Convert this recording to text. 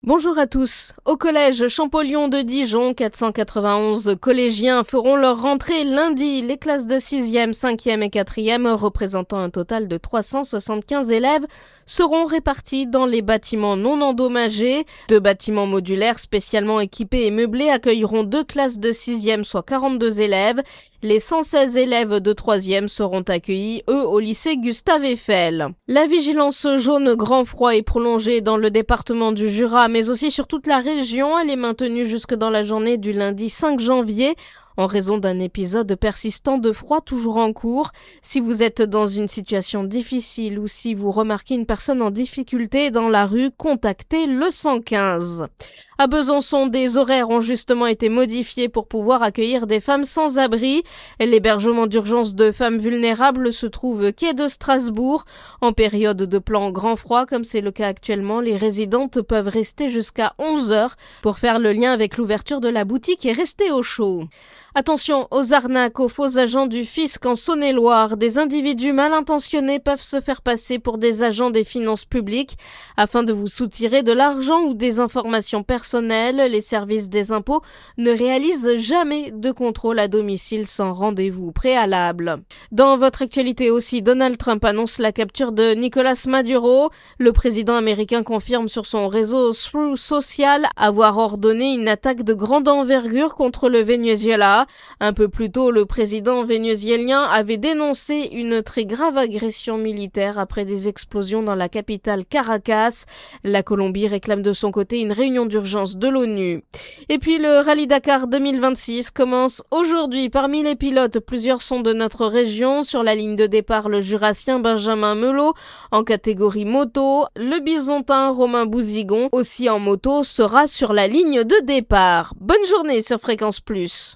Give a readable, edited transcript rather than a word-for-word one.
Bonjour à tous. Au collège Champollion de Dijon, 491 collégiens feront leur rentrée lundi. Les classes de 6e, 5e et 4e, représentant un total de 375 élèves, seront répartis dans les bâtiments non endommagés. 2 bâtiments modulaires spécialement équipés et meublés accueilleront 2 classes de 6e, soit 42 élèves. Les 116 élèves de 3e seront accueillis, eux, au lycée Gustave Eiffel. La vigilance jaune grand froid est prolongée dans le département du Jura, mais aussi sur toute la région. Elle est maintenue jusque dans la journée du lundi 5 janvier. En raison d'un épisode persistant de froid toujours en cours. Si vous êtes dans une situation difficile ou si vous remarquez une personne en difficulté dans la rue, contactez le 115. À Besançon, des horaires ont justement été modifiés pour pouvoir accueillir des femmes sans abri. L'hébergement d'urgence de femmes vulnérables se trouve quai de Strasbourg. En période de plan grand froid, comme c'est le cas actuellement, les résidentes peuvent rester jusqu'à 11h pour faire le lien avec l'ouverture de la boutique et rester au chaud. Attention aux arnaques, aux faux agents du fisc en Saône-et-Loire. Des individus mal intentionnés peuvent se faire passer pour des agents des finances publiques afin de vous soutirer de l'argent ou des informations personnelles. Les services des impôts ne réalisent jamais de contrôle à domicile sans rendez-vous préalable. Dans votre actualité aussi, Donald Trump annonce la capture de Nicolas Maduro. Le président américain confirme sur son réseau Truth Social avoir ordonné une attaque de grande envergure contre le Venezuela. Un peu plus tôt, le président vénézuélien avait dénoncé une très grave agression militaire après des explosions dans la capitale Caracas. La Colombie réclame de son côté une réunion d'urgence de l'ONU. Et puis le Rallye Dakar 2026 commence aujourd'hui. Parmi les pilotes, plusieurs sont de notre région. Sur la ligne de départ, le Jurassien Benjamin Melot en catégorie moto. Le Bisontin Romain Bouzigon, aussi en moto, sera sur la ligne de départ. Bonne journée sur Fréquence Plus.